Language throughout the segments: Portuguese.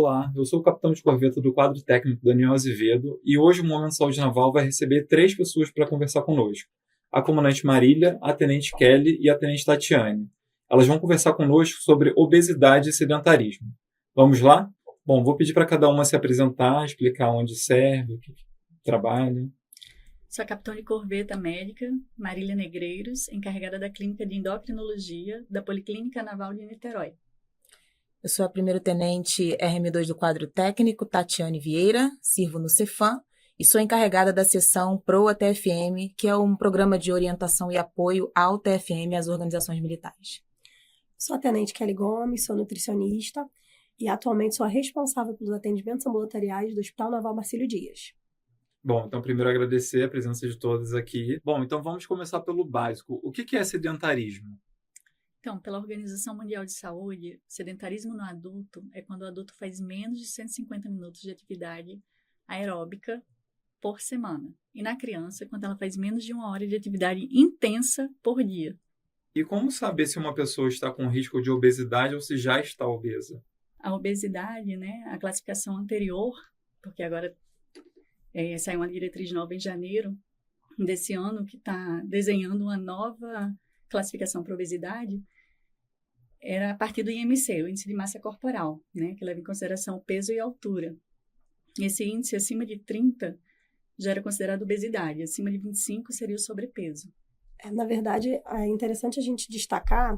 Olá, eu sou o capitão de corveta do quadro técnico Daniel Azevedo e hoje o Momento Saúde Naval vai receber 3 pessoas para conversar conosco. A comandante Marília, a tenente Kelly e a tenente Tatiane. Elas vão conversar conosco sobre obesidade e sedentarismo. Vamos lá? Bom, vou pedir para cada uma se apresentar, explicar onde serve, o que trabalha. Sou a capitão de corveta médica, Marília Negreiros, encarregada da Clínica de Endocrinologia da Policlínica Naval de Niterói. Eu sou a primeiro-tenente RM2 do quadro técnico, Tatiane Vieira, sirvo no Cefam e sou encarregada da seção PROA-TFM, que é um programa de orientação e apoio ao TFM e às organizações militares. Sou a tenente Kelly Gomes, sou nutricionista e atualmente sou a responsável pelos atendimentos ambulatoriais do Hospital Naval Marcílio Dias. Bom, então primeiro agradecer a presença de todos aqui. Bom, então vamos começar pelo básico. O que é sedentarismo? Então, pela Organização Mundial de Saúde, sedentarismo no adulto é quando o adulto faz menos de 150 minutos de atividade aeróbica por semana. E na criança, quando ela faz menos de 1 hora de atividade intensa por dia. E como saber se uma pessoa está com risco de obesidade ou se já está obesa? A obesidade, a classificação anterior, porque agora saiu uma diretriz nova em janeiro desse ano, que está desenhando uma nova classificação para obesidade, era a partir do IMC, o Índice de Massa Corporal, que leva em consideração o peso e a altura. Esse índice acima de 30 já era considerado obesidade, acima de 25 seria o sobrepeso. Na verdade, é interessante a gente destacar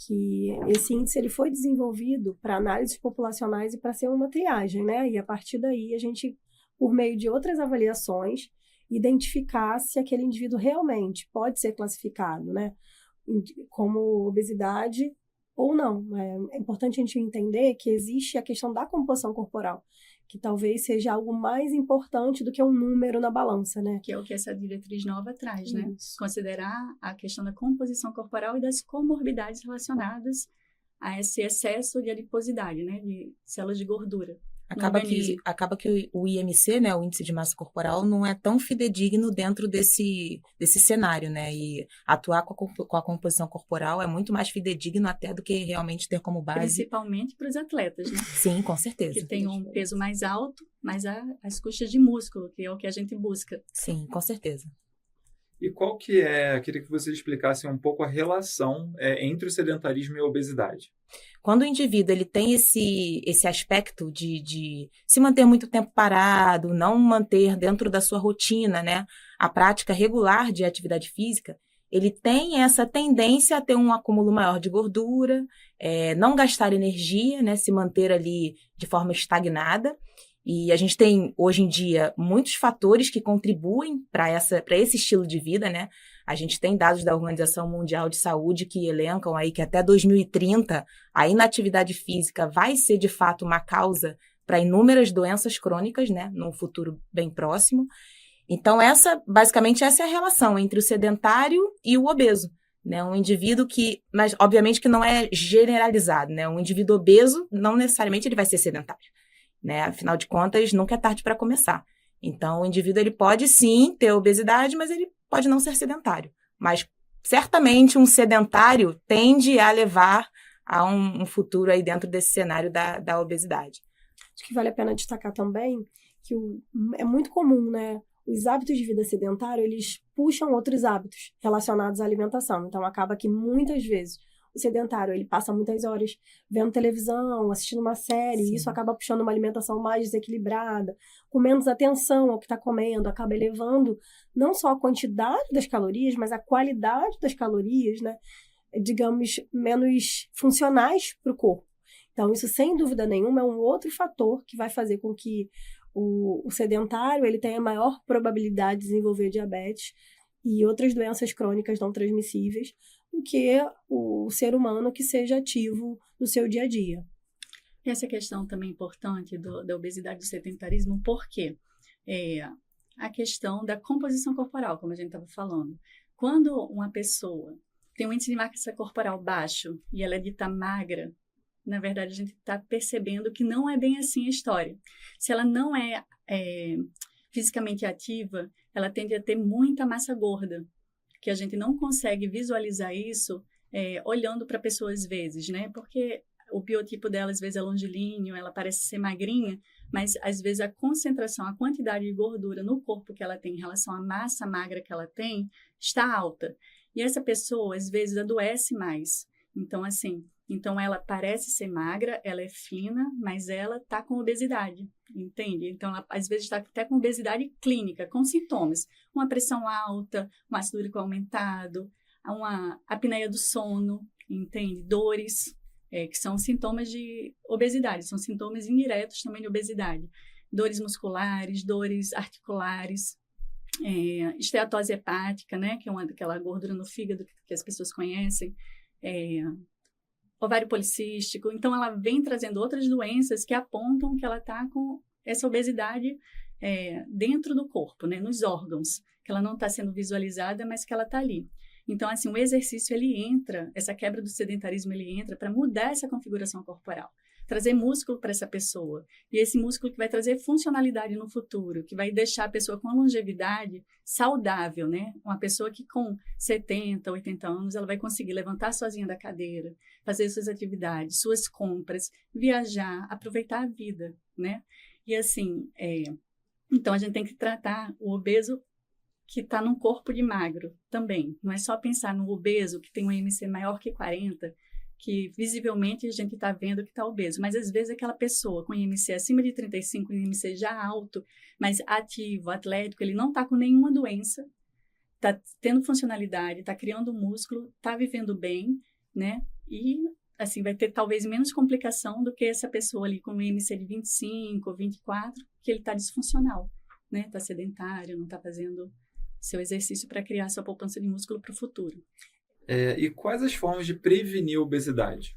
que esse índice ele foi desenvolvido para análises populacionais e para ser uma triagem, E a partir daí a gente, por meio de outras avaliações, identificar se aquele indivíduo realmente pode ser classificado, como obesidade ou não. É importante a gente entender que existe a questão da composição corporal, que talvez seja algo mais importante do que um número na balança, Que é o que essa diretriz nova traz, Isso. Considerar a questão da composição corporal e das comorbidades relacionadas a esse excesso de adiposidade, de células de gordura. Acaba que o IMC, o Índice de Massa Corporal, não é tão fidedigno dentro desse cenário, E atuar com a composição corporal é muito mais fidedigno até do que realmente ter como base. Principalmente para os atletas, Sim, com certeza. Que tem um peso mais alto, mas às custas de músculo, que é o que a gente busca. Sim, com certeza. E qual queria que vocês explicassem um pouco a relação entre o sedentarismo e a obesidade. Quando o indivíduo ele tem esse aspecto de se manter muito tempo parado, não manter dentro da sua rotina, a prática regular de atividade física, ele tem essa tendência a ter um acúmulo maior de gordura, não gastar energia, se manter ali de forma estagnada. E a gente tem, hoje em dia, muitos fatores que contribuem para esse estilo de vida, A gente tem dados da Organização Mundial de Saúde que elencam aí que até 2030 a inatividade física vai ser, de fato, uma causa para inúmeras doenças crônicas, num futuro bem próximo. Então, basicamente, essa é a relação entre o sedentário e o obeso. Um indivíduo mas obviamente que não é generalizado, Um indivíduo obeso, não necessariamente ele vai ser sedentário. Afinal de contas, nunca é tarde para começar. Então, o indivíduo ele pode sim ter obesidade, mas ele pode não ser sedentário. Mas, certamente, um sedentário tende a levar a um futuro aí dentro desse cenário da obesidade. Acho que vale a pena destacar também que é muito comum, Os hábitos de vida sedentário, eles puxam outros hábitos relacionados à alimentação. Então, acaba que muitas vezes o sedentário, ele passa muitas horas vendo televisão, assistindo uma série, Sim. E isso acaba puxando uma alimentação mais desequilibrada, com menos atenção ao que está comendo, acaba elevando não só a quantidade das calorias, mas a qualidade das calorias, digamos, menos funcionais para o corpo. Então, isso, sem dúvida nenhuma, é um outro fator que vai fazer com que o sedentário ele tenha maior probabilidade de desenvolver diabetes e outras doenças crônicas não transmissíveis, do que o ser humano que seja ativo no seu dia a dia. Essa questão também importante da obesidade e do sedentarismo, porque a questão da composição corporal, como a gente estava falando. Quando uma pessoa tem um índice de massa corporal baixo e ela é dita magra, na verdade a gente está percebendo que não é bem assim a história. Se ela não é fisicamente ativa, ela tende a ter muita massa gorda, que a gente não consegue visualizar isso olhando para pessoas às vezes, Porque o biotipo dela às vezes é longilíneo, ela parece ser magrinha, mas às vezes a concentração, a quantidade de gordura no corpo que ela tem em relação à massa magra que ela tem está alta. E essa pessoa às vezes adoece mais. Então, assim, então ela parece ser magra, ela é fina, mas ela está com obesidade, entende? Então, ela às vezes está até com obesidade clínica, com sintomas. Uma pressão alta, um ácido úrico aumentado, uma apneia do sono, entende? Dores, que são sintomas de obesidade, são sintomas indiretos também de obesidade. Dores musculares, dores articulares, esteatose hepática, né? Que é aquela gordura no fígado que as pessoas conhecem, ovário policístico. Então, ela vem trazendo outras doenças que apontam que ela está com essa obesidade dentro do corpo, né? Nos órgãos, que ela não está sendo visualizada, mas que ela está ali. Então, assim, o exercício, ele entra, essa quebra do sedentarismo, ele entra para mudar essa configuração corporal, trazer músculo para essa pessoa. E esse músculo que vai trazer funcionalidade no futuro, que vai deixar a pessoa com uma longevidade saudável, né? Uma pessoa que com 70, 80 anos, ela vai conseguir levantar sozinha da cadeira, fazer suas atividades, suas compras, viajar, aproveitar a vida, né? E assim, então a gente tem que tratar o obeso que está num corpo de magro também. Não é só pensar no obeso que tem um IMC maior que 40, que visivelmente a gente está vendo que está obeso. Mas às vezes aquela pessoa com IMC acima de 35, IMC já alto, mas ativo, atlético, ele não está com nenhuma doença, está tendo funcionalidade, está criando músculo, está vivendo bem, né? E assim, vai ter talvez menos complicação do que essa pessoa ali com um IMC de 25 ou 24, que ele está disfuncional, né? Está sedentário, não está fazendo seu exercício para criar sua poupança de músculo para o futuro. E quais as formas de prevenir a obesidade?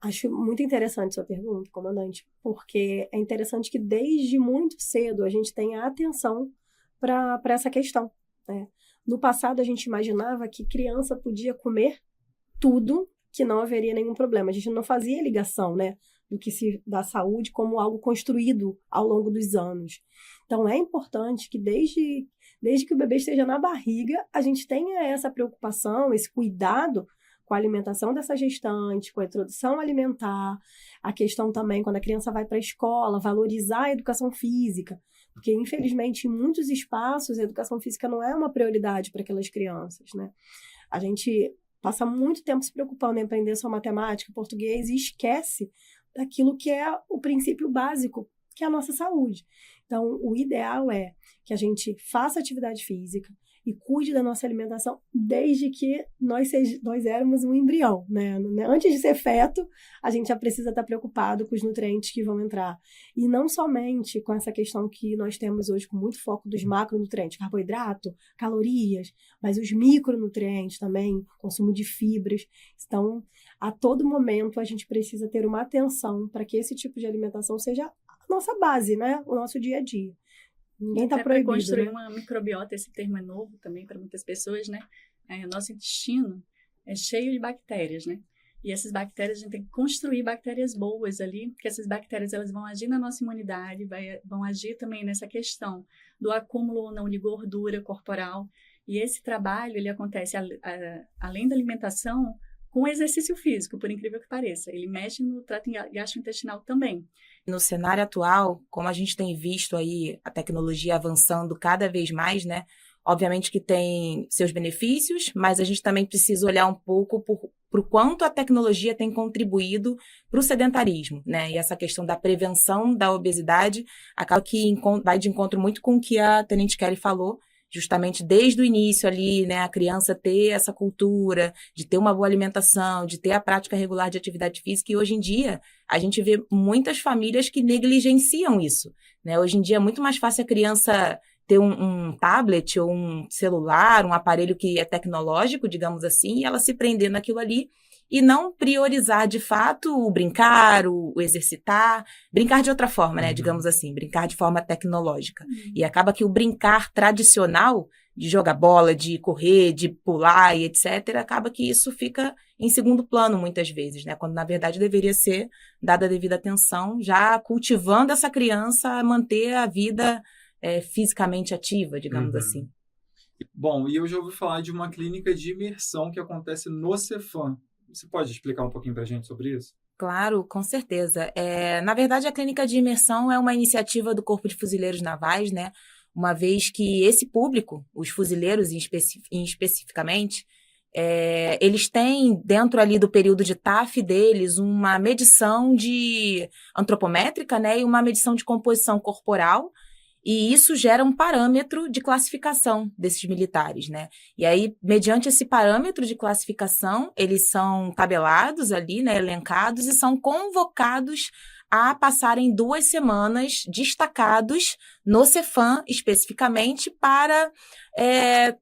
Acho muito interessante sua pergunta, comandante, porque é interessante que desde muito cedo a gente tenha atenção para essa questão, né? No passado a gente imaginava que criança podia comer tudo, que não haveria nenhum problema. A gente não fazia ligação, né, da saúde como algo construído ao longo dos anos. Então é importante que desde que o bebê esteja na barriga, a gente tenha essa preocupação, esse cuidado com a alimentação dessa gestante, com a introdução alimentar, a questão também, quando a criança vai para a escola, valorizar a educação física, porque, infelizmente, em muitos espaços, a educação física não é uma prioridade para aquelas crianças, né? A gente passa muito tempo se preocupando em aprender só matemática, português, e esquece daquilo que é o princípio básico, que é a nossa saúde. Então, o ideal é que a gente faça atividade física e cuide da nossa alimentação desde que nós éramos um embrião, né? Antes de ser feto, a gente já precisa estar preocupado com os nutrientes que vão entrar. E não somente com essa questão que nós temos hoje com muito foco dos macronutrientes, carboidrato, calorias, mas os micronutrientes também, consumo de fibras. Então, a todo momento, a gente precisa ter uma atenção para que esse tipo de alimentação seja a nossa base, né? O nosso dia a dia. Ninguém está proibido, para construir, né? uma microbiota, esse termo é novo também para muitas pessoas, né? O nosso intestino é cheio de bactérias, né? E essas bactérias, a gente tem que construir bactérias boas ali, porque essas bactérias elas vão agir na nossa imunidade, vão agir também nessa questão do acúmulo ou não de gordura corporal. E esse trabalho, ele acontece além da alimentação, com exercício físico, por incrível que pareça. Ele mexe no trato gastrointestinal também. No cenário atual, como a gente tem visto aí a tecnologia avançando cada vez mais, né? Obviamente que tem seus benefícios, mas a gente também precisa olhar um pouco para o quanto a tecnologia tem contribuído para o sedentarismo, né? E essa questão da prevenção da obesidade acaba que vai de encontro muito com o que a Tenente Kelly falou, justamente desde o início ali, né, a criança ter essa cultura de ter uma boa alimentação, de ter a prática regular de atividade física, e hoje em dia a gente vê muitas famílias que negligenciam isso, né? Hoje em dia é muito mais fácil a criança ter um tablet ou um celular, um aparelho que é tecnológico, digamos assim, e ela se prender naquilo ali e não priorizar, de fato, o brincar, o exercitar, brincar de outra forma, né, digamos assim, brincar de forma tecnológica. E acaba que o brincar tradicional, de jogar bola, de correr, de pular e etc., acaba que isso fica em segundo plano muitas vezes, né, quando na verdade deveria ser dada a devida atenção, já cultivando essa criança a manter a vida fisicamente ativa, digamos assim. Bom, e eu já ouvi falar de uma clínica de imersão que acontece no Cefam. Você pode explicar um pouquinho para a gente sobre isso? Claro, com certeza. Na verdade, a Clínica de Imersão é uma iniciativa do Corpo de Fuzileiros Navais, né? Uma vez que esse público, os fuzileiros especificamente, eles têm, dentro ali do período de TAF deles, uma medição antropométrica, né? E uma medição de composição corporal, e isso gera um parâmetro de classificação desses militares, né? E aí, mediante esse parâmetro de classificação, eles são tabelados ali, né, elencados, e são convocados a passarem 2 semanas destacados no Cefam, especificamente, para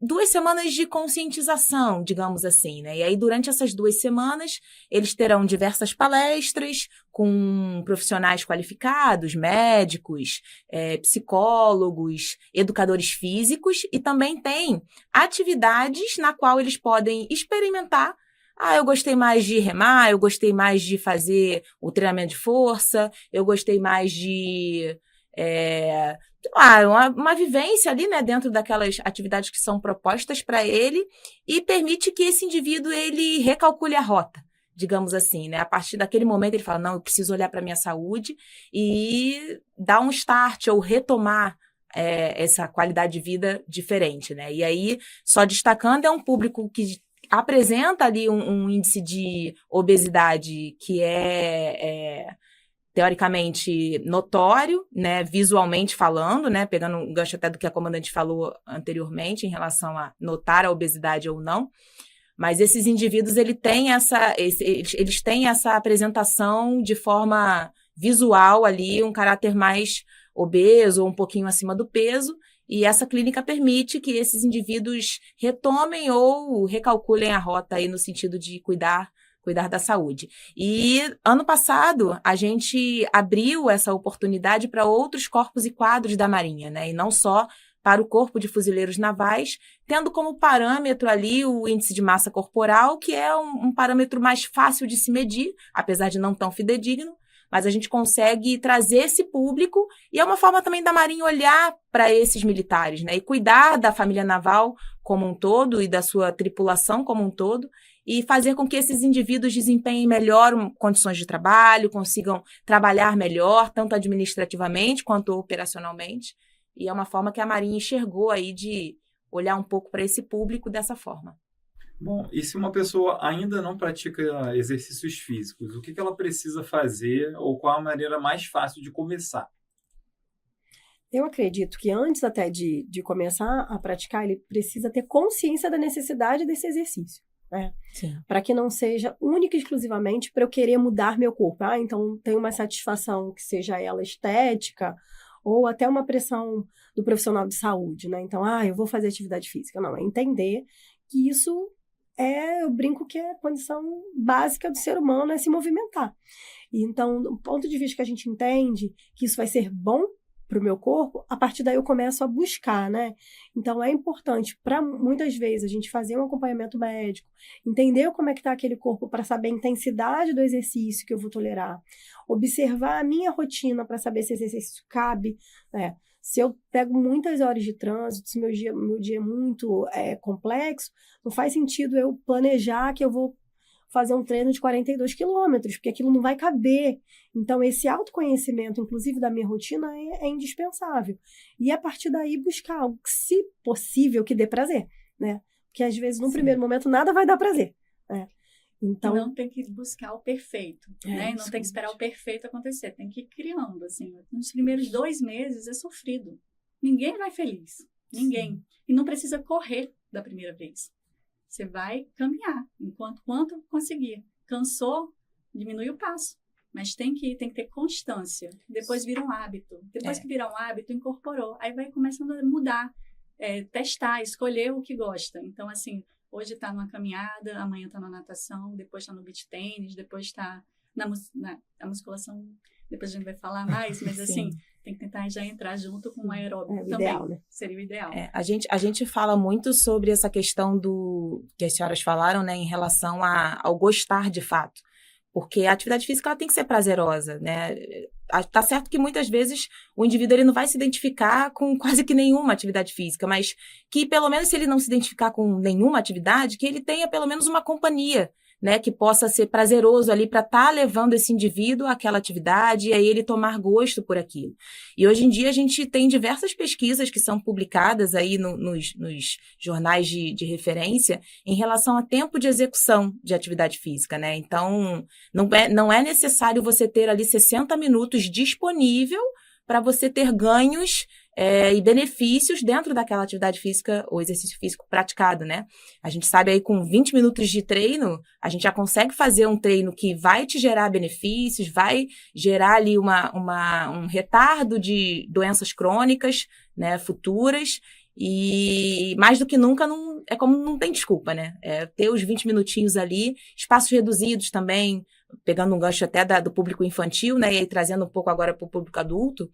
2 semanas de conscientização, digamos assim, né? E aí, durante essas 2 semanas, eles terão diversas palestras com profissionais qualificados, médicos, psicólogos, educadores físicos, e também tem atividades na qual eles podem experimentar. Eu gostei mais de remar, eu gostei mais de fazer o treinamento de força, eu gostei mais de uma vivência ali, né, dentro daquelas atividades que são propostas para ele, e permite que esse indivíduo ele recalcule a rota, digamos assim, né? A partir daquele momento ele fala, não, eu preciso olhar para a minha saúde e dar um start ou retomar essa qualidade de vida diferente, né? E aí, só destacando, é um público que apresenta ali um índice de obesidade que teoricamente notório, né, visualmente falando, né, pegando um gancho até do que a comandante falou anteriormente em relação a notar a obesidade ou não, mas esses indivíduos eles têm essa apresentação de forma visual ali, um caráter mais obeso ou um pouquinho acima do peso, e essa clínica permite que esses indivíduos retomem ou recalculem a rota aí no sentido de cuidar da saúde. E ano passado a gente abriu essa oportunidade para outros corpos e quadros da Marinha, né? E não só para o Corpo de Fuzileiros Navais, tendo como parâmetro ali o índice de massa corporal, que é um parâmetro mais fácil de se medir, apesar de não tão fidedigno, mas a gente consegue trazer esse público, e é uma forma também da Marinha olhar para esses militares, né? E cuidar da família naval como um todo e da sua tripulação como um todo, e fazer com que esses indivíduos desempenhem melhor condições de trabalho, consigam trabalhar melhor, tanto administrativamente quanto operacionalmente. E é uma forma que a Marinha enxergou aí de olhar um pouco para esse público dessa forma. Bom, e se uma pessoa ainda não pratica exercícios físicos, o que ela precisa fazer ou qual a maneira mais fácil de começar? Eu acredito que antes até de começar a praticar, ele precisa ter consciência da necessidade desse exercício. Né? Para que não seja única e exclusivamente para eu querer mudar meu corpo. Então tem uma satisfação que seja ela estética ou até uma pressão do profissional de saúde, né? Então, eu vou fazer atividade física. Não, é entender que isso eu brinco que é a condição básica do ser humano, é se movimentar. E então, do ponto de vista que a gente entende que isso vai ser bom para o meu corpo, a partir daí eu começo a buscar, né? Então, é importante, para muitas vezes, a gente fazer um acompanhamento médico, entender como é que está aquele corpo para saber a intensidade do exercício que eu vou tolerar, observar a minha rotina para saber se esse exercício cabe, né? Se eu pego muitas horas de trânsito, se meu dia é muito complexo, não faz sentido eu planejar que eu vou fazer um treino de 42 quilômetros, porque aquilo não vai caber. Então, esse autoconhecimento, inclusive da minha rotina, é indispensável. E a partir daí buscar algo, se possível, que dê prazer, né? Porque às vezes, num primeiro momento, nada vai dar prazer, né? Então, não tem que buscar o perfeito, né? Não tem que esperar o perfeito acontecer, tem que ir criando, assim. Nos primeiros 2 meses é sofrido. Ninguém vai feliz, ninguém. Sim. E não precisa correr da primeira vez. Você vai caminhar, quanto conseguir. Cansou, diminui o passo. Mas tem que ter constância. Depois vira um hábito. Depois que virar um hábito, incorporou. Aí vai começando a mudar, testar, escolher o que gosta. Então, assim, hoje está numa caminhada, amanhã está na natação, depois está no beach tênis, depois está na musculação. Depois a gente vai falar mais, mas assim, tem que tentar já entrar junto com o aeróbico também. Ideal, né? Seria o ideal. A gente fala muito sobre essa questão que as senhoras falaram, né, em relação ao gostar de fato. Porque a atividade física ela tem que ser prazerosa, né? Tá certo que muitas vezes o indivíduo ele não vai se identificar com quase que nenhuma atividade física, mas que pelo menos se ele não se identificar com nenhuma atividade, que ele tenha pelo menos uma companhia, né, que possa ser prazeroso ali para estar levando esse indivíduo àquela atividade e aí ele tomar gosto por aquilo. E hoje em dia a gente tem diversas pesquisas que são publicadas aí nos jornais de referência em relação a tempo de execução de atividade física, né? Então, não é necessário você ter ali 60 minutos disponível para você ter ganhos e benefícios dentro daquela atividade física ou exercício físico praticado, né? A gente sabe aí com 20 minutos de treino, a gente já consegue fazer um treino que vai te gerar benefícios, vai gerar ali um retardo de doenças crônicas, né, futuras, e mais do que nunca é como não tem desculpa, né? Ter os 20 minutinhos ali, espaços reduzidos também, pegando um gancho até do público infantil, né, e aí trazendo um pouco agora para o público adulto.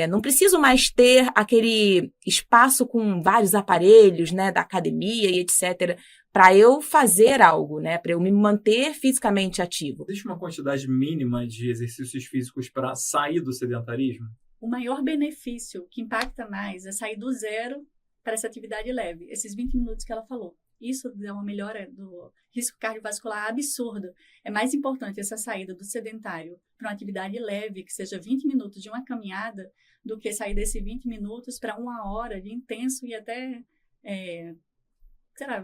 Não preciso mais ter aquele espaço com vários aparelhos, né, da academia e etc., para eu fazer algo, né, para eu me manter fisicamente ativo. Existe uma quantidade mínima de exercícios físicos para sair do sedentarismo? O maior benefício que impacta mais é sair do zero para essa atividade leve, esses 20 minutos que ela falou. Isso dá uma melhora do risco cardiovascular absurda. É mais importante essa saída do sedentário para uma atividade leve, que seja 20 minutos de uma caminhada, do que sair desses 20 minutos para 1 hora de intenso e até,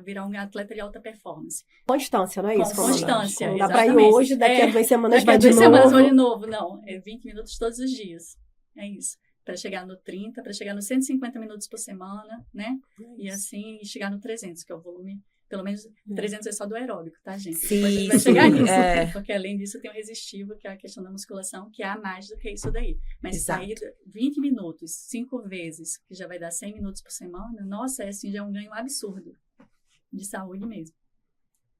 virar um atleta de alta performance. Constância, não é isso? Com constância, não dá para ir hoje, daqui a 2 semanas vai de novo. Daqui a 2 semanas vou de novo. Não, é 20 minutos todos os dias. É isso. Para chegar no 30, para chegar nos 150 minutos por semana, né? E assim, chegar no 300, que é o volume, pelo menos 300 é só do aeróbico, tá, gente? Sim, depois a gente vai chegar nisso, porque além disso tem o resistivo, que é a questão da musculação, que há mais do que isso daí. Mas Exato. sair 20 minutos, 5 vezes, que já vai dar 100 minutos por semana, nossa, assim, já é um ganho absurdo de saúde mesmo.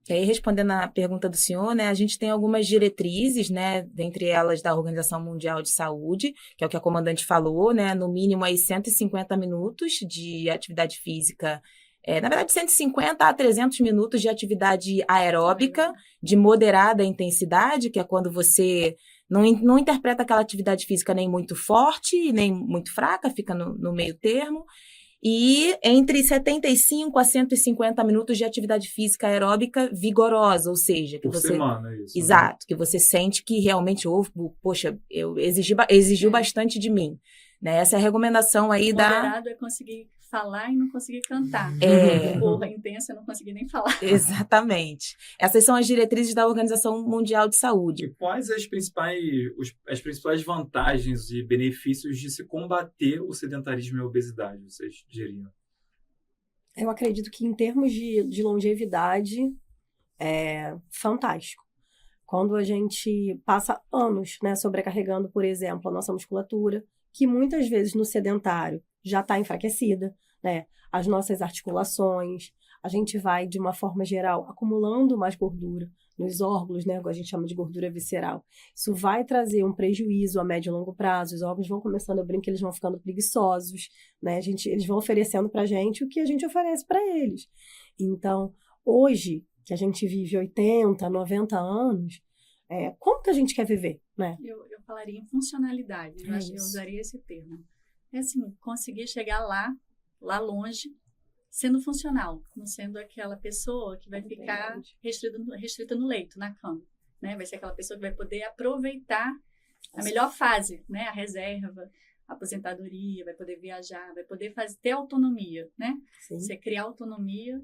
E aí, respondendo à pergunta do senhor, né, a gente tem algumas diretrizes, né, dentre elas da Organização Mundial de Saúde, que é o que a comandante falou, né, no mínimo aí 150 minutos de atividade física, na verdade 150 a 300 minutos de atividade aeróbica, de moderada intensidade, que é quando você não interpreta aquela atividade física nem muito forte, nem muito fraca, fica no meio termo. E entre 75 a 150 minutos de atividade física aeróbica vigorosa, ou seja, que por você... semana, isso. Exato, que você sente que realmente exigiu bastante de mim. Né? Essa é a recomendação aí Moderado é conseguir falar e não conseguir cantar. Porra, intensa, não conseguir nem falar. Exatamente. Essas são as diretrizes da Organização Mundial de Saúde. E quais as principais vantagens e benefícios de se combater o sedentarismo e a obesidade, vocês diriam? Eu acredito que em termos de longevidade é fantástico. Quando a gente passa anos, né, sobrecarregando, por exemplo, a nossa musculatura, que muitas vezes no sedentário já está enfraquecida, né? As nossas articulações, a gente vai, de uma forma geral, acumulando mais gordura nos órgãos, né? A gente chama de gordura visceral. Isso vai trazer um prejuízo a médio e longo prazo, os órgãos vão começando a brincar, eles vão ficando preguiçosos, né? Eles vão oferecendo para a gente o que a gente oferece para eles. Então, hoje, que a gente vive 80, 90 anos, como que a gente quer viver, né? Eu falaria em funcionalidade, eu acho que eu usaria esse termo. É assim, conseguir chegar lá longe, sendo funcional, não sendo aquela pessoa que vai ficar restrita no leito, na cama, né? Vai ser aquela pessoa que vai poder aproveitar a melhor fase, né? A reserva, a aposentadoria, vai poder viajar, vai poder ter autonomia, né? Sim. Você criar autonomia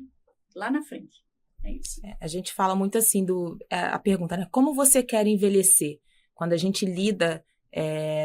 lá na frente. É isso. A gente fala muito assim a pergunta, né? Como você quer envelhecer? Quando a gente lida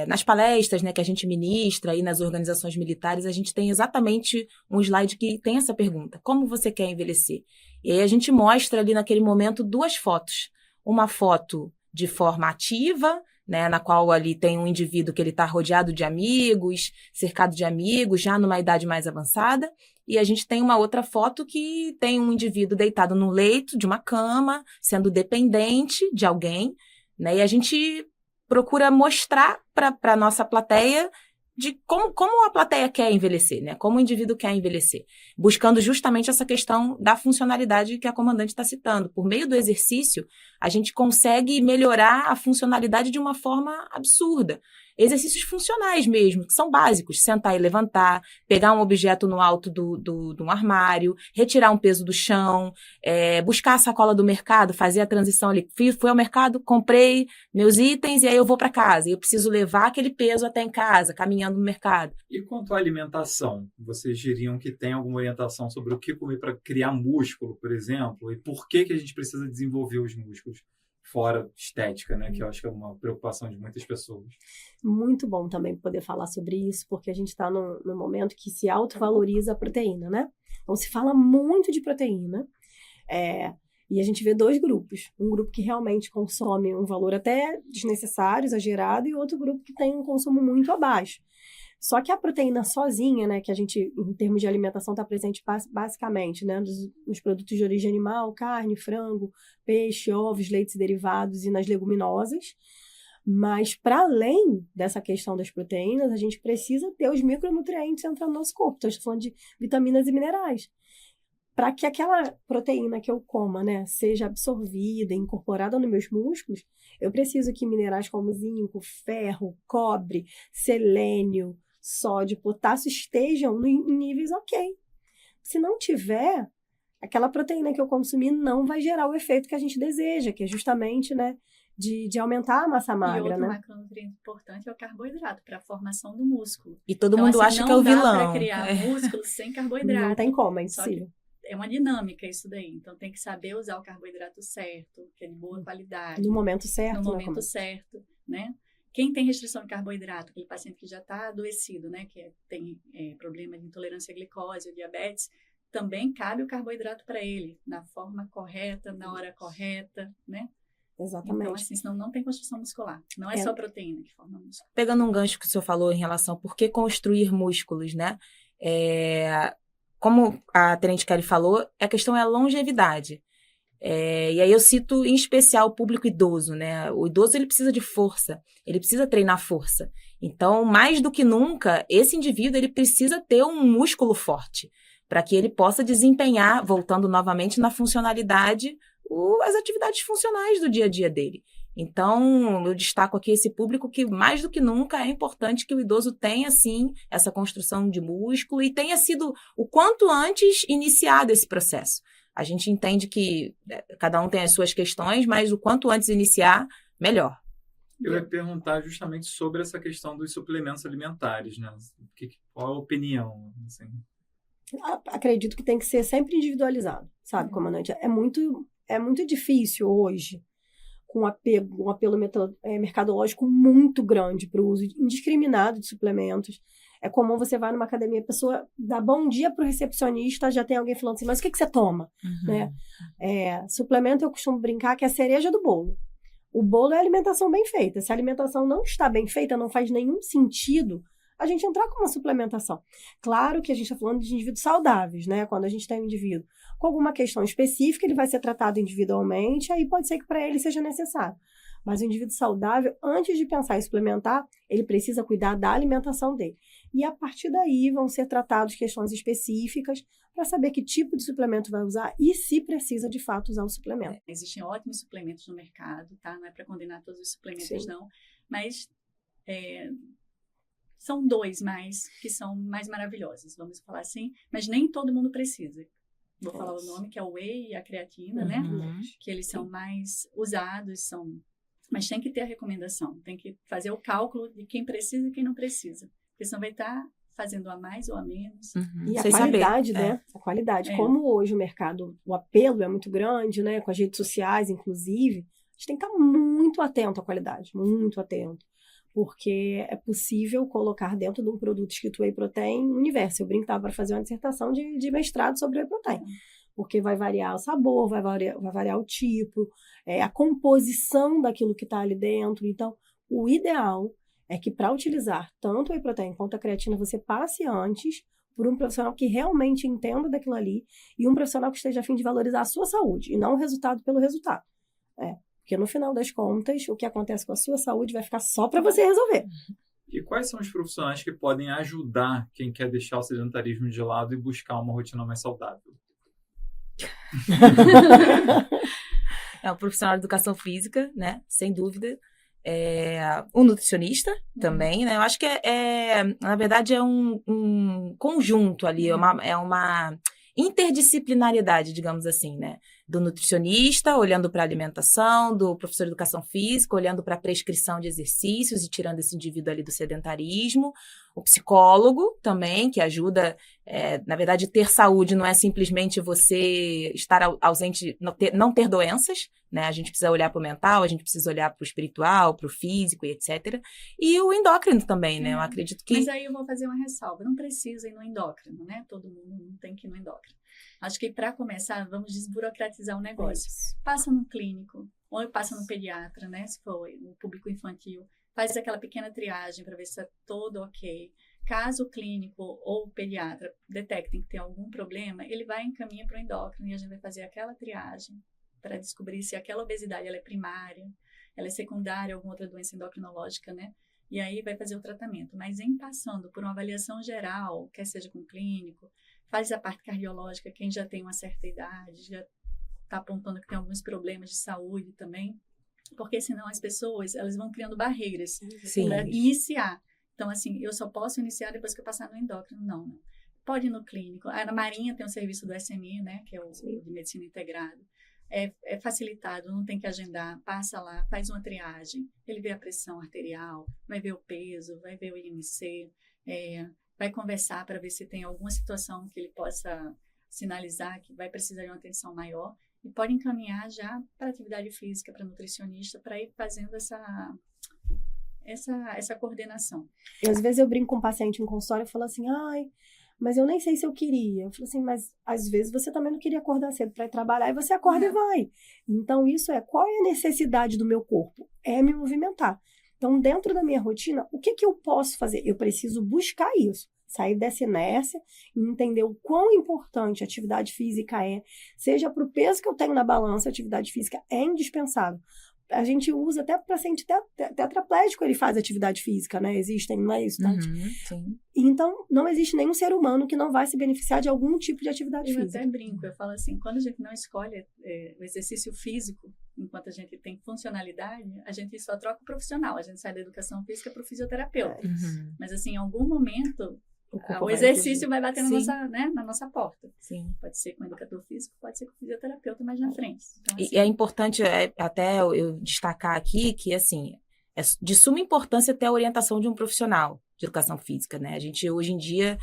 nas palestras, né, que a gente ministra aí nas organizações militares, a gente tem exatamente um slide que tem essa pergunta. Como você quer envelhecer? E aí a gente mostra ali naquele momento 2 fotos. Uma foto de forma ativa, né, na qual ali tem um indivíduo que ele está rodeado de amigos, cercado de amigos, já numa idade mais avançada. E a gente tem uma outra foto que tem um indivíduo deitado no leito de uma cama, sendo dependente de alguém, né? E a gente procura mostrar para a nossa plateia de como a plateia quer envelhecer, né? Como o indivíduo quer envelhecer. Buscando justamente essa questão da funcionalidade que a comandante está citando. Por meio do exercício, a gente consegue melhorar a funcionalidade de uma forma absurda. exercícios funcionais mesmo, que são básicos, sentar e levantar, pegar um objeto no alto de um armário, retirar um peso do chão, buscar a sacola do mercado, fazer a transição ali. Fui ao mercado, comprei meus itens e aí eu vou para casa. E eu preciso levar aquele peso até em casa, caminhando no mercado. E quanto à alimentação, vocês diriam que tem alguma orientação sobre o que comer para criar músculo, por exemplo? E por que a gente precisa desenvolver os músculos? Fora estética, né? Que eu acho que é uma preocupação de muitas pessoas. Muito bom também poder falar sobre isso, porque a gente está num momento que se autovaloriza a proteína, né? Então, se fala muito de proteína, e a gente vê dois grupos. Um grupo que realmente consome um valor até desnecessário, exagerado, e outro grupo que tem um consumo muito abaixo. Só que a proteína sozinha, né, que a gente, em termos de alimentação, está presente basicamente, né, nos produtos de origem animal, carne, frango, peixe, ovos, leites e derivados e nas leguminosas. Mas, para além dessa questão das proteínas, a gente precisa ter os micronutrientes entrando no nosso corpo. Então, estou falando de vitaminas e minerais. Para que aquela proteína que eu coma, né, seja absorvida, incorporada nos meus músculos, eu preciso que minerais como zinco, ferro, cobre, selênio, sódio, potássio estejam em níveis ok. Se não tiver, aquela proteína que eu consumir não vai gerar o efeito que a gente deseja, que é justamente, né, de aumentar a massa magra, e outro né? macronutriente importante é o carboidrato, para a formação do músculo. E todo mundo acha que é o vilão. Não dá para criar músculo sem carboidrato. Não tem como, é impossível. É uma dinâmica isso daí. Então, tem que saber usar o carboidrato certo, que é de boa qualidade. No momento certo. No momento certo, né? Quem tem restrição de carboidrato, aquele paciente que já está adoecido, né? Que tem problema de intolerância à glicose ou diabetes, também cabe o carboidrato para ele, na forma correta, na hora correta, né? Exatamente. Então, assim, senão não tem construção muscular. Não é só proteína que forma músculo. Pegando um gancho que o senhor falou em relação a por que construir músculos, né? Como a Tenente Kelly falou, a questão é a longevidade. E aí eu cito em especial o público idoso, né? O idoso, ele precisa de força, ele precisa treinar força. Então, mais do que nunca, esse indivíduo, ele precisa ter um músculo forte para que ele possa desempenhar, voltando novamente na funcionalidade, as atividades funcionais do dia a dia dele. Então, eu destaco aqui esse público que, mais do que nunca, é importante que o idoso tenha, sim, essa construção de músculo e tenha sido o quanto antes iniciado esse processo. A gente entende que cada um tem as suas questões, mas o quanto antes iniciar, melhor. Eu ia perguntar justamente sobre essa questão dos suplementos alimentares, né? Qual a opinião? Assim? Acredito que tem que ser sempre individualizado, sabe, comandante? É muito difícil hoje, com um apelo mercadológico muito grande para o uso indiscriminado de suplementos. É comum você vai numa academia, a pessoa dá bom dia para o recepcionista, já tem alguém falando assim, mas o que você toma? Né? Suplemento, eu costumo brincar que é a cereja do bolo. O bolo é alimentação bem feita. Se a alimentação não está bem feita, não faz nenhum sentido a gente entrar com uma suplementação. Claro que a gente está falando de indivíduos saudáveis, né? Quando a gente tem um indivíduo com alguma questão específica, ele vai ser tratado individualmente, aí pode ser que para ele seja necessário. Mas o indivíduo saudável, antes de pensar em suplementar, ele precisa cuidar da alimentação dele. E a partir daí vão ser tratadas questões específicas para saber que tipo de suplemento vai usar e se precisa de fato usar o suplemento. Existem ótimos suplementos no mercado, tá? Não é para condenar todos os suplementos, sim, não. Mas são dois que são mais maravilhosos, vamos falar assim. Mas nem todo mundo precisa. Vou falar o nome, que é o whey e a creatina, né? Que eles são mais usados, mas tem que ter a recomendação. Tem que fazer o cálculo de quem precisa e quem não precisa. Porque senão vai estar fazendo a mais ou a menos. E a qualidade, né? A qualidade. Como hoje o mercado, o apelo é muito grande, né? Com as redes sociais, inclusive, a gente tem que estar muito atento à qualidade. Muito atento. Porque é possível colocar dentro de um produto escrito Whey Protein um universo. Eu brincava para fazer uma dissertação de mestrado sobre Whey Protein. Porque vai variar o sabor, vai variar o tipo, a composição daquilo que está ali dentro. Então, o ideal é que para utilizar tanto o Whey Protein quanto a creatina, você passe antes por um profissional que realmente entenda daquilo ali e um profissional que esteja a fim de valorizar a sua saúde e não o resultado pelo resultado. Porque no final das contas, o que acontece com a sua saúde vai ficar só para você resolver. E quais são os profissionais que podem ajudar quem quer deixar o sedentarismo de lado e buscar uma rotina mais saudável? É um profissional de educação física, né? Sem dúvida. o nutricionista também, né? Eu acho que na verdade, é um conjunto ali, é uma interdisciplinaridade, digamos assim, né? Do nutricionista, olhando para a alimentação, do professor de educação física, olhando para a prescrição de exercícios e tirando esse indivíduo ali do sedentarismo, o psicólogo também, que ajuda, na verdade, ter saúde não é simplesmente você estar ausente, não ter doenças, né? A gente precisa olhar para o mental, a gente precisa olhar para o espiritual, para o físico e etc. E o endócrino também, né? Eu acredito que... Mas aí eu vou fazer uma ressalva. Não precisa ir no endócrino, né? Todo mundo não tem que ir no endócrino. Acho que para começar, vamos desburocratizar o negócio. Passa no clínico, ou passa no pediatra, né? Se for no público infantil. Faz aquela pequena triagem para ver se está todo ok. Caso o clínico ou o pediatra detectem que tem algum problema, ele vai encaminhar para o endócrino e a gente vai fazer aquela triagem para descobrir se aquela obesidade ela é primária, ela é secundária a alguma outra doença endocrinológica, né? E aí vai fazer o tratamento. Mas em passando por uma avaliação geral, quer seja com clínico, faz a parte cardiológica, quem já tem uma certa idade, já está apontando que tem alguns problemas de saúde também, porque senão as pessoas, elas vão criando barreiras para iniciar. Então, assim, eu só posso iniciar depois que eu passar no endócrino. Não, né? Pode ir no clínico. A Marinha tem um serviço do SMI, né, que é o de medicina integrada. É facilitado, não tem que agendar, passa lá, faz uma triagem, ele vê a pressão arterial, vai ver o peso, vai ver o IMC, vai conversar para ver se tem alguma situação que ele possa sinalizar que vai precisar de uma atenção maior e pode encaminhar já para atividade física, para nutricionista, para ir fazendo essa coordenação. E às vezes eu brinco com um paciente em consultório e falo assim, mas eu nem sei se eu queria. Eu falo assim, mas às vezes você também não queria acordar cedo para ir trabalhar e você acorda e vai. Então isso qual é a necessidade do meu corpo? É me movimentar. Então, dentro da minha rotina, o que eu posso fazer? Eu preciso buscar isso, sair dessa inércia e entender o quão importante a atividade física seja para o peso que eu tenho na balança, a atividade física é indispensável. A gente usa até para paciente tetraplégico, ele faz atividade física, né? Existem, não é isso, Tati? Sim. Então, não existe nenhum ser humano que não vai se beneficiar de algum tipo de atividade física. Eu até brinco, eu falo assim, quando a gente não escolhe o exercício físico, enquanto a gente tem funcionalidade, a gente só troca o profissional, a gente sai da educação física para o fisioterapeuta. Mas assim, em algum momento, o exercício vai bater na nossa porta. Sim. Pode ser com o educador físico, pode ser com o fisioterapeuta mais na frente. Então, assim, e é importante até eu destacar aqui que, assim, é de suma importância ter a orientação de um profissional de educação física, né? A gente, hoje em dia,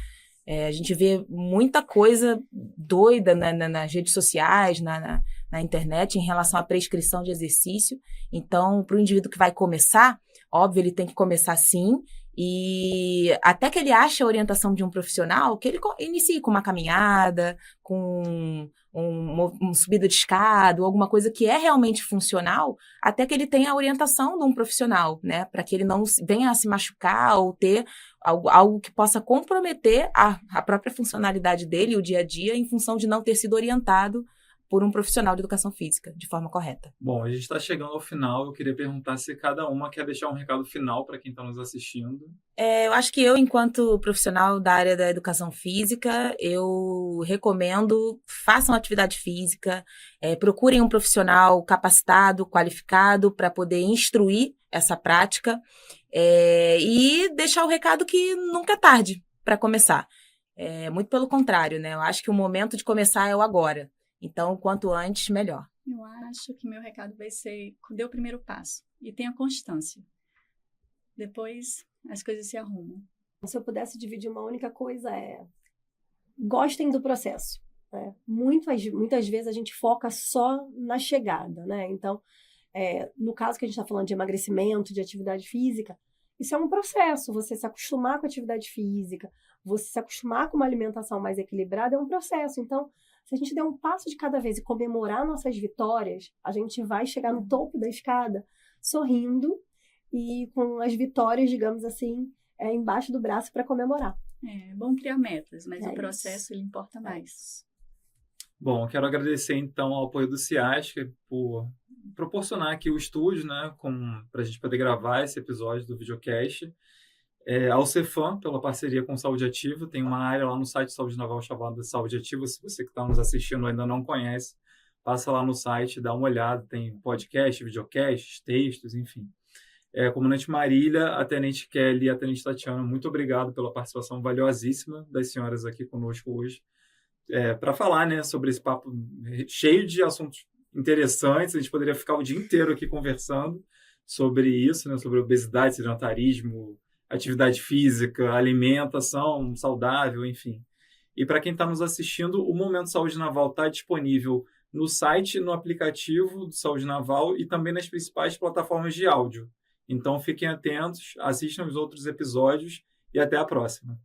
a gente vê muita coisa doida nas redes sociais, na internet, em relação à prescrição de exercício. Então, para o indivíduo que vai começar, óbvio, ele tem que começar sim, e até que ele ache a orientação de um profissional, que ele inicie com uma caminhada, com uma subida de escada, ou alguma coisa que é realmente funcional, até que ele tenha a orientação de um profissional, né? Para que ele não venha a se machucar ou ter algo que possa comprometer a própria funcionalidade dele, o dia a dia, em função de não ter sido orientado por um profissional de educação física, de forma correta. Bom, a gente está chegando ao final. Eu queria perguntar se cada uma quer deixar um recado final para quem está nos assistindo. Eu acho que eu, enquanto profissional da área da educação física, eu recomendo, façam atividade física, procurem um profissional capacitado, qualificado, para poder instruir essa prática, e deixar o recado que nunca é tarde para começar. Muito pelo contrário, né? Eu acho que o momento de começar é o agora. Então, quanto antes, melhor. Eu acho que meu recado vai ser, dê o primeiro passo e tenha constância. Depois, as coisas se arrumam. Se eu pudesse dividir uma única coisa, gostem do processo. Né? Muitas vezes a gente foca só na chegada, né? Então, no caso que a gente está falando de emagrecimento, de atividade física, isso é um processo. Você se acostumar com a atividade física, você se acostumar com uma alimentação mais equilibrada, é um processo. Então, se a gente der um passo de cada vez e comemorar nossas vitórias, a gente vai chegar no topo da escada sorrindo e com as vitórias, digamos assim, embaixo do braço para comemorar. É bom criar metas, mas o processo ele importa mais. Bom, eu quero agradecer então ao apoio do CIASC por proporcionar aqui o estúdio, né, para a gente poder gravar esse episódio do videocast. Ao Cefam, pela parceria com Saúde Ativa, tem uma área lá no site Saúde Naval chamada Saúde Ativa. Se você que está nos assistindo ainda não conhece, passa lá no site, dá uma olhada, tem podcast, videocasts, textos, enfim. Comandante Marília, a Tenente Kelly e a Tenente Tatiana, muito obrigado pela participação valiosíssima das senhoras aqui conosco hoje, para falar, né, sobre esse papo cheio de assuntos interessantes. A gente poderia ficar o dia inteiro aqui conversando sobre isso, né, sobre obesidade, sedentarismo, atividade física, alimentação saudável, enfim. E para quem está nos assistindo, o Momento Saúde Naval está disponível no site, no aplicativo do Saúde Naval e também nas principais plataformas de áudio. Então fiquem atentos, assistam os outros episódios e até a próxima.